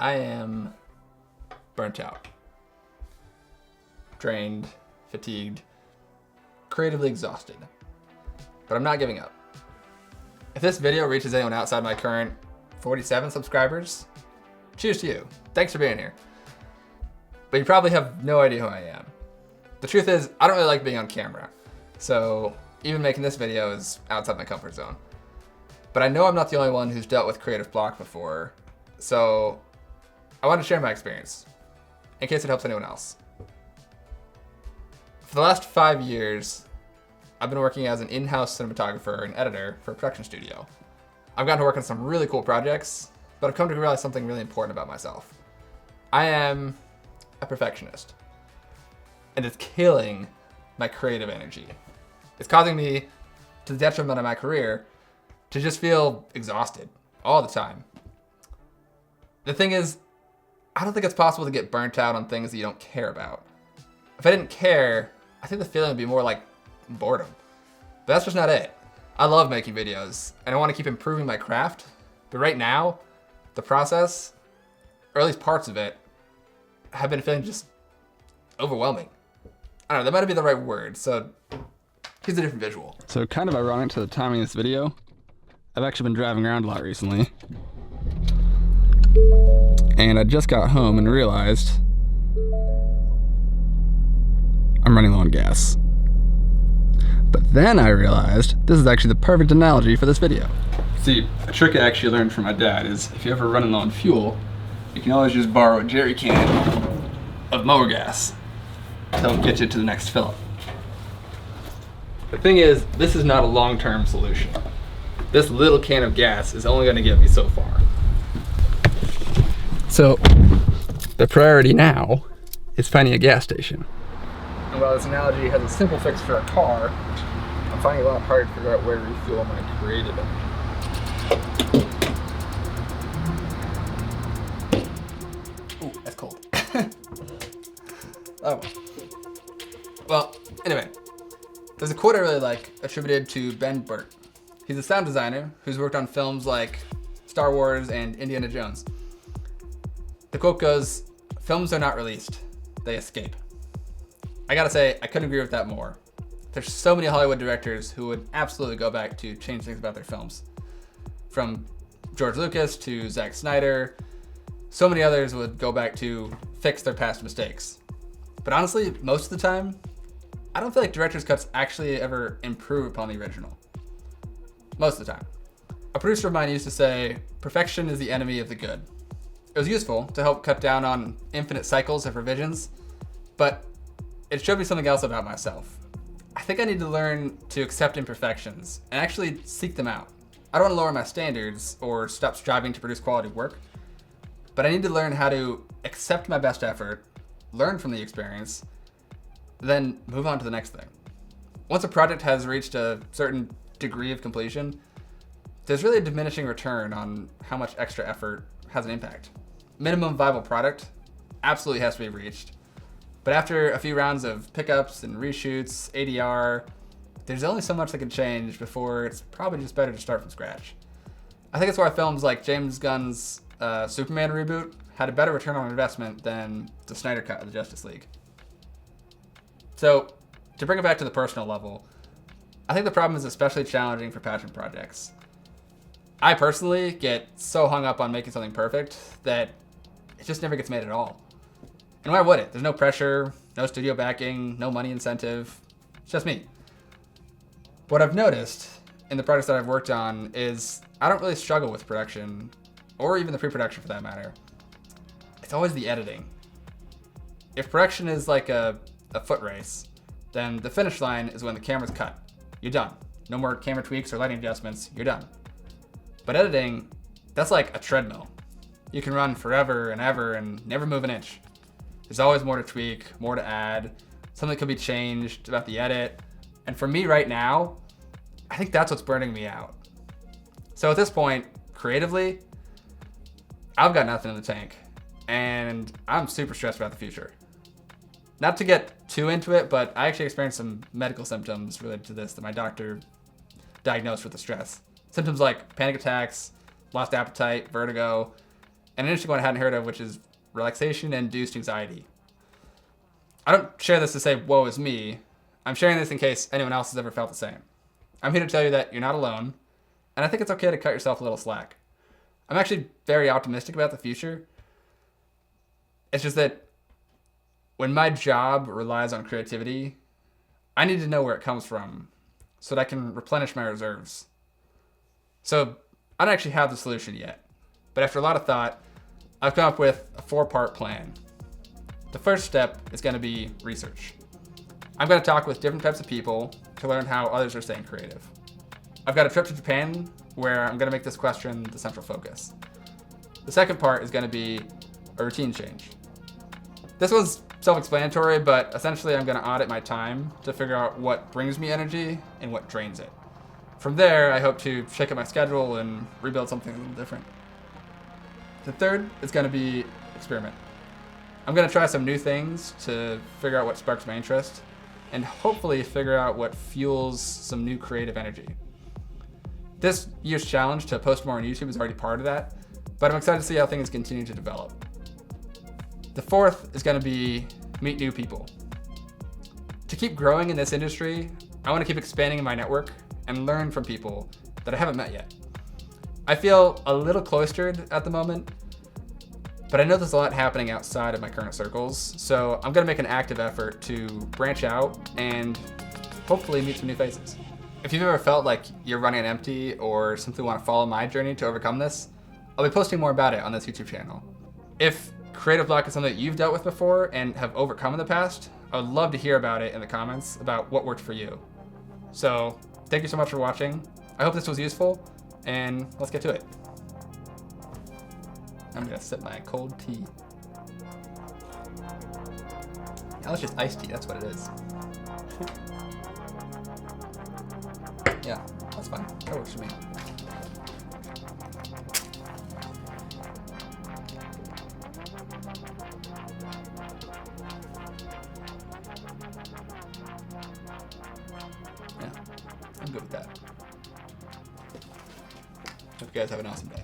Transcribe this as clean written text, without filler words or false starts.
I am burnt out, drained, fatigued, creatively exhausted, but I'm not giving up. If this video reaches anyone outside my current 47 subscribers, cheers to you. Thanks for being here. But you probably have no idea who I am. The truth is, I don't really like being on camera, so even making this video is outside my comfort zone. But I know I'm not the only one who's dealt with creative block before, so I want to share my experience, in case it helps anyone else. For the last 5 years, I've been working as an in-house cinematographer and editor for a production studio. I've gotten to work on some really cool projects, but I've come to realize something really important about myself. I am a perfectionist, and it's killing my creative energy. It's causing me, to the detriment of my career, to just feel exhausted all the time. The thing is, I don't think it's possible to get burnt out on things that you don't care about. If I didn't care, I think the feeling would be more like boredom. But that's just not it. I love making videos, and I want to keep improving my craft. But right now, the process, or at least parts of it, have been feeling just overwhelming. I don't know, that might be the right word, so here's a different visual. So kind of ironic to the timing of this video, I've actually been driving around a lot recently. And I just got home and realized I'm running low on gas. But then I realized this is actually the perfect analogy for this video. See, a trick I actually learned from my dad is if you're ever running low on fuel, you can always just borrow a jerry can of mower gas to help get you to the next fill up. The thing is, this is not a long-term solution. This little can of gas is only going to get me so far. So, the priority now is finding a gas station. And while this analogy has a simple fix for a car, I'm finding it a lot harder to figure out where to refuel my creative energy. Ooh, that's cold. Oh. Well, anyway, there's a quote I really like attributed to Ben Burtt. He's a sound designer who's worked on films like Star Wars and Indiana Jones. The quote goes, "Films are not released, they escape." I gotta say, I couldn't agree with that more. There's so many Hollywood directors who would absolutely go back to change things about their films. From George Lucas to Zack Snyder, so many others would go back to fix their past mistakes. But honestly, most of the time, I don't feel like director's cuts actually ever improve upon the original. Most of the time. A producer of mine used to say, perfection is the enemy of the good. It was useful to help cut down on infinite cycles of revisions, but it showed me something else about myself. I think I need to learn to accept imperfections and actually seek them out. I don't want to lower my standards or stop striving to produce quality work, but I need to learn how to accept my best effort, learn from the experience, then move on to the next thing. Once a project has reached a certain degree of completion, there's really a diminishing return on how much extra effort has an impact. Minimum viable product absolutely has to be reached, but after a few rounds of pickups and reshoots, ADR, there's only so much that can change before it's probably just better to start from scratch. I think that's why films like James Gunn's Superman reboot had a better return on investment than the Snyder Cut of the Justice League. So, to bring it back to the personal level, I think the problem is especially challenging for passion projects. I personally get so hung up on making something perfect that it just never gets made at all. And why would it? There's no pressure, no studio backing, no money incentive. It's just me. What I've noticed in the projects that I've worked on is I don't really struggle with production, or even the pre-production for that matter. It's always the editing. If production is like a foot race, then the finish line is when the camera's cut. You're done. No more camera tweaks or lighting adjustments, you're done. But editing, that's like a treadmill. You can run forever and ever and never move an inch. There's always more to tweak, more to add, something could be changed about the edit. And for me right now, I think that's what's burning me out. So at this point, creatively, I've got nothing in the tank, and I'm super stressed about the future. Not to get too into it, but I actually experienced some medical symptoms related to this that my doctor diagnosed with the stress. Symptoms like panic attacks, lost appetite, vertigo. and an interesting one I hadn't heard of, which is relaxation-induced anxiety. I don't share this to say, woe is me. I'm sharing this in case anyone else has ever felt the same. I'm here to tell you that you're not alone, and I think it's okay to cut yourself a little slack. I'm actually very optimistic about the future. It's just that when my job relies on creativity, I need to know where it comes from so that I can replenish my reserves. So I don't actually have the solution yet, but after a lot of thought, I've come up with a 4-part plan. The first step is going to be research. I'm going to talk with different types of people to learn how others are staying creative. I've got a trip to Japan where I'm going to make this question the central focus. The second part is going to be a routine change. This was self-explanatory, but essentially I'm going to audit my time to figure out what brings me energy and what drains it. From there, I hope to shake up my schedule and rebuild something a little different. The third is going to be experiment. I'm going to try some new things to figure out what sparks my interest and hopefully figure out what fuels some new creative energy. This year's challenge to post more on YouTube is already part of that, but I'm excited to see how things continue to develop. The fourth is going to be meet new people. To keep growing in this industry, I want to keep expanding my network and learn from people that I haven't met yet. I feel a little cloistered at the moment, but I know there's a lot happening outside of my current circles, so I'm gonna make an active effort to branch out and hopefully meet some new faces. If you've ever felt like you're running on empty or simply want to follow my journey to overcome this, I'll be posting more about it on this YouTube channel. If creative block is something that you've dealt with before and have overcome in the past, I would love to hear about it in the comments about what worked for you. So thank you so much for watching. I hope this was useful, and let's get to it. I'm gonna sip my cold tea. Now it's just iced tea, that's what it is. Yeah, that's fine. That works for me. Yeah, I'm good with that. Hope you guys have an awesome day.